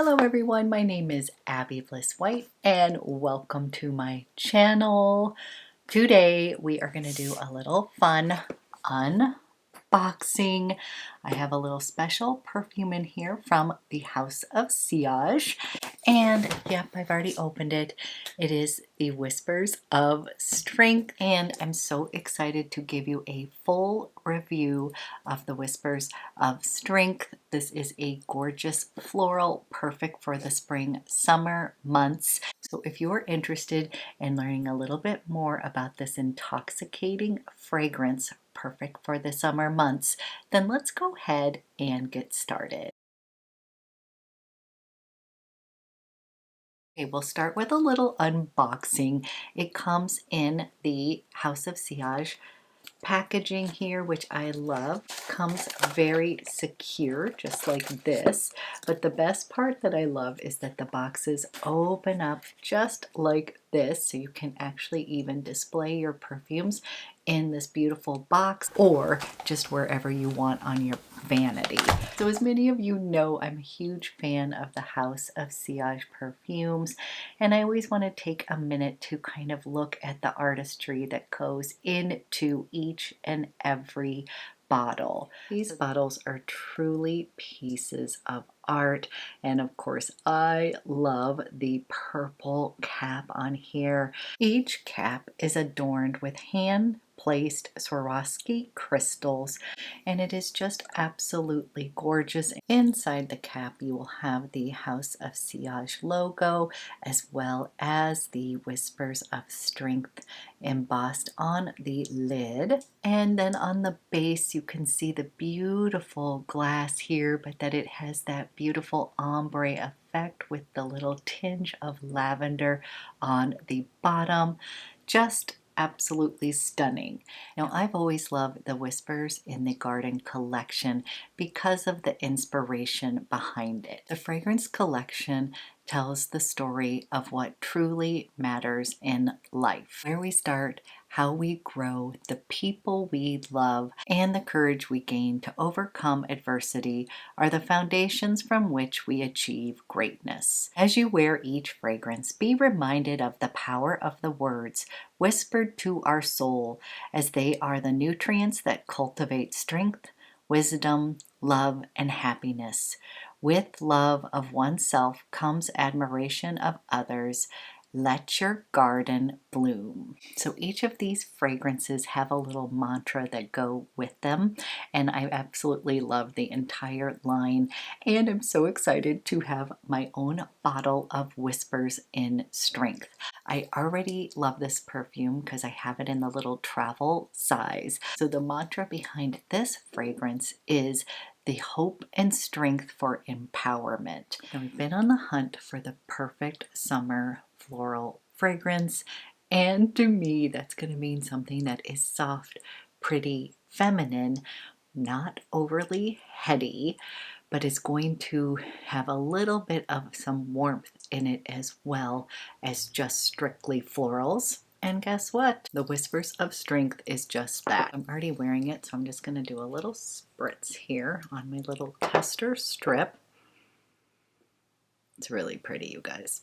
Hello everyone, my name is Abby Bliss White and welcome to my channel. Today we are going to do a little fun unboxing. I have a little special perfume in here from the House of Sillage, and yep, I've already opened it. It is the Whispers of Strength, and I'm so excited to give you a full review of the Whispers of Strength. This is a gorgeous floral, perfect for the spring summer months. So if you're interested in learning a little bit more about this intoxicating fragrance perfect for the summer months, then let's go ahead and get started. Okay, we'll start with a little unboxing. It comes in the House of Sillage packaging here, which I love. Comes very secure, just like this. But the best part that I love is that the boxes open up just like this, so you can actually even display your perfumes in this beautiful box or just wherever you want on your vanity. So as many of you know, I'm a huge fan of the House of Sillage perfumes, and I always want to take a minute to kind of look at the artistry that goes into each and every bottle. These bottles are truly pieces of art, and of course I love the purple cap on here. Each cap is adorned with hand placed Swarovski crystals, and it is just absolutely gorgeous. Inside the cap you will have the House of Sillage logo as well as the Whispers of Strength embossed on the lid, and then on the base you can see the beautiful glass here, but that it has that beautiful ombre effect with the little tinge of lavender on the bottom. Just absolutely stunning. Now, I've always loved the Whispers in the Garden collection because of the inspiration behind it. The fragrance collection tells the story of what truly matters in life. Where we start, how we grow, the people we love, and the courage we gain to overcome adversity are the foundations from which we achieve greatness. As you wear each fragrance, be reminded of the power of the words whispered to our soul, as they are the nutrients that cultivate strength, wisdom, love, and happiness. With love of oneself comes admiration of others. Let your garden bloom. So each of these fragrances have a little mantra that go with them, and I absolutely love the entire line, and I'm so excited to have my own bottle of Whispers in Strength. I already love this perfume because I have it in the little travel size. So the mantra behind this fragrance is the hope and strength for empowerment. Now, we've been on the hunt for the perfect summer floral fragrance, and to me that's going to mean something that is soft, pretty, feminine, not overly heady, but is going to have a little bit of some warmth in it as well as just strictly florals. And guess what? The Whispers of Strength is just that. I'm already wearing it, so I'm just going to do a little spritz here on my little tester strip. It's really pretty, you guys.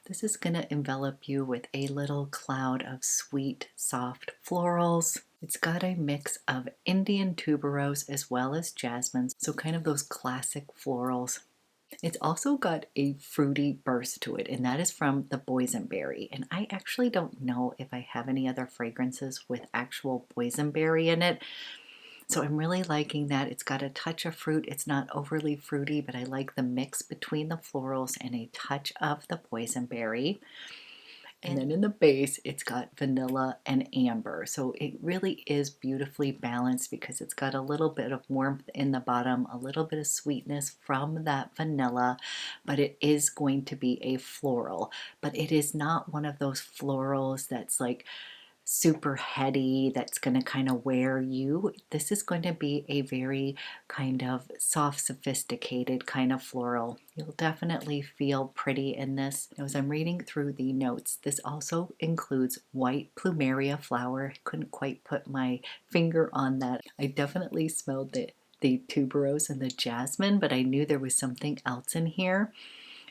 This is going to envelop you with a little cloud of sweet, soft florals. It's got a mix of Indian tuberose as well as jasmine, so kind of those classic florals. It's also got a fruity burst to it, and that is from the boysenberry. And I actually don't know if I have any other fragrances with actual boysenberry in it. So I'm really liking that. It's got a touch of fruit. It's not overly fruity, but I like the mix between the florals and a touch of the boysenberry. And then in the base, it's got vanilla and amber. So it really is beautifully balanced because it's got a little bit of warmth in the bottom, a little bit of sweetness from that vanilla, but it is going to be a floral. But it is not one of those florals that's like super heady, that's going to kind of wear you. This is going to be a very kind of soft, sophisticated kind of floral. You'll definitely feel pretty in this. As I'm reading through the notes, this also includes white plumeria flower. I couldn't quite put my finger on that. I definitely smelled the tuberose and the jasmine, but I knew there was something else in here.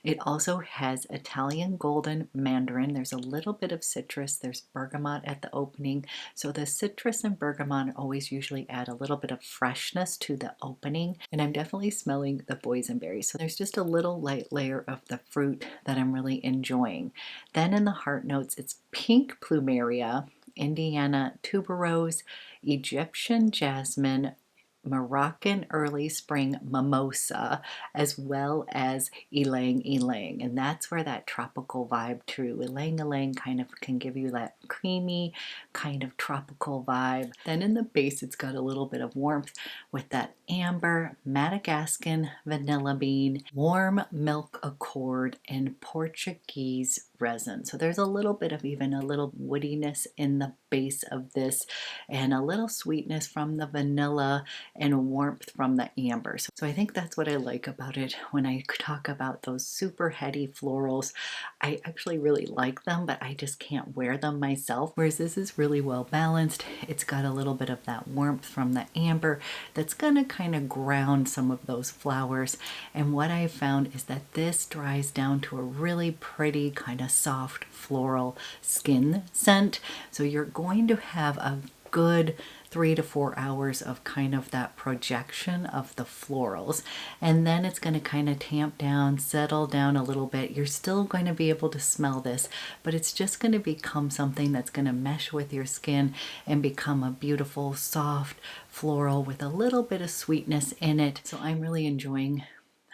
It also has Italian golden mandarin. There's a little bit of citrus. There's bergamot at the opening. So the citrus and bergamot always usually add a little bit of freshness to the opening. And I'm definitely smelling the boysenberries. So there's just a little light layer of the fruit that I'm really enjoying. Then in the heart notes, it's pink plumeria, Indiana tuberose, Egyptian jasmine, Moroccan early spring mimosa, as well as ylang, and that's where that tropical vibe too. Ylang kind of can give you that creamy kind of tropical vibe. Then in the base, it's got a little bit of warmth with that amber, Madagascan vanilla bean, warm milk accord, and Portuguese resin. So there's a little bit of even a little woodiness in the base of this, and a little sweetness from the vanilla and warmth from the amber. So I think that's what I like about it. When I talk about those super heady florals, I actually really like them, but I just can't wear them myself. Whereas this is really well balanced. It's got a little bit of that warmth from the amber that's gonna kind of ground some of those flowers. And what I found is that this dries down to a really pretty kind of soft floral skin scent. So you're going to have a good 3 to 4 hours of kind of that projection of the florals, and then it's going to kind of tamp down, settle down a little bit. You're still going to be able to smell this, but it's just going to become something that's going to mesh with your skin and become a beautiful soft floral with a little bit of sweetness in it. So I'm really enjoying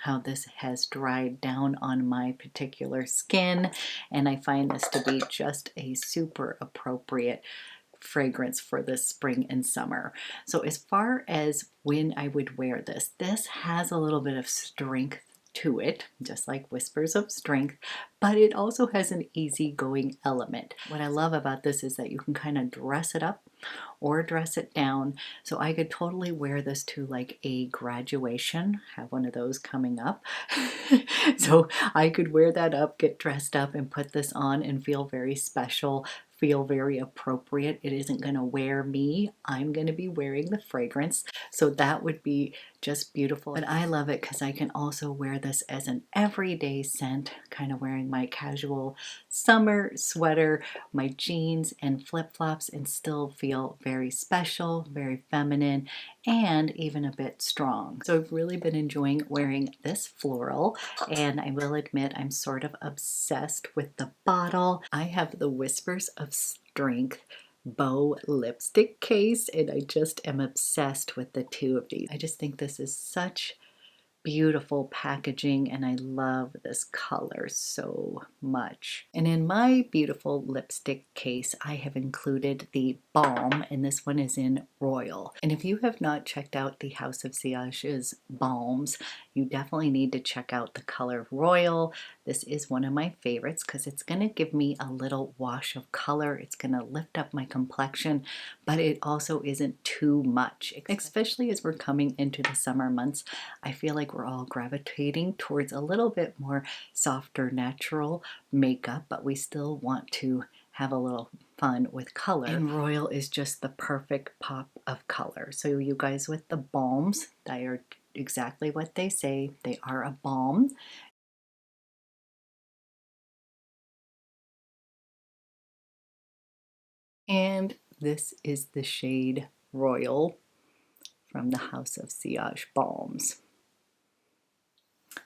how this has dried down on my particular skin, and I find this to be just a super appropriate fragrance for this spring and summer. So as far as when I would wear this, this has a little bit of strength to it, just like Whispers of Strength, but it also has an easygoing element. What I love about this is that you can kind of dress it up or dress it down. So I could totally wear this to like a graduation, have one of those coming up. So I could wear that up, get dressed up, and put this on and feel very special, feel very appropriate. It isn't going to wear me. I'm going to be wearing the fragrance. So that would be just beautiful. But I love it because I can also wear this as an everyday scent, kind of wearing my casual summer sweater, my jeans and flip-flops, and still feel very special, very feminine, and even a bit strong. So I've really been enjoying wearing this floral, and I will admit I'm sort of obsessed with the bottle. I have the Whispers of Strength bow lipstick case, and I just am obsessed with the two of these. I just think this is such beautiful packaging, and I love this color so much. And in my beautiful lipstick case, I have included the balm, and this one is in Royal. And if you have not checked out the House of Sillage's balms, you definitely need to check out the color Royal. This is one of my favorites because it's going to give me a little wash of color. It's going to lift up my complexion, but it also isn't too much, especially as we're coming into the summer months. I feel like we're all gravitating towards a little bit more softer, natural makeup, but we still want to have a little fun with color. And Royal is just the perfect pop of color. So you guys, with the balms, they are exactly what they say. They are a balm. And this is the shade Royal from the House of Sillage Balms.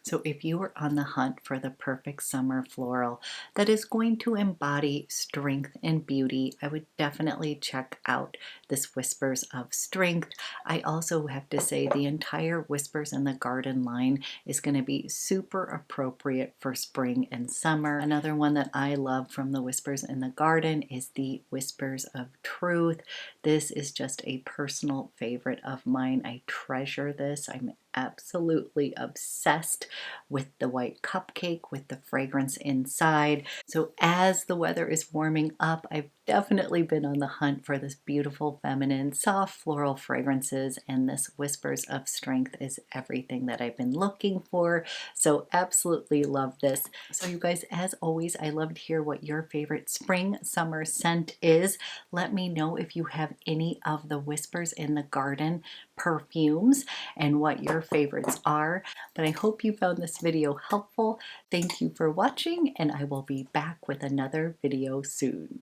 So if you are on the hunt for the perfect summer floral that is going to embody strength and beauty, I would definitely check out this Whispers of Strength. I also have to say the entire Whispers in the Garden line is going to be super appropriate for spring and summer. Another one that I love from the Whispers in the Garden is the Whispers of Truth. This is just a personal favorite of mine. I treasure this. I'm absolutely obsessed with the white cupcake with the fragrance inside. So as the weather is warming up, I've definitely been on the hunt for this beautiful, feminine, soft floral fragrances, and this Whispers of Strength is everything that I've been looking for. So absolutely love this. So you guys, as always, I love to hear what your favorite spring, summer scent is. Let me know if you have any of the Whispers in the Garden perfumes and what your favorites are. But I hope you found this video helpful. Thank you for watching, and I will be back with another video soon.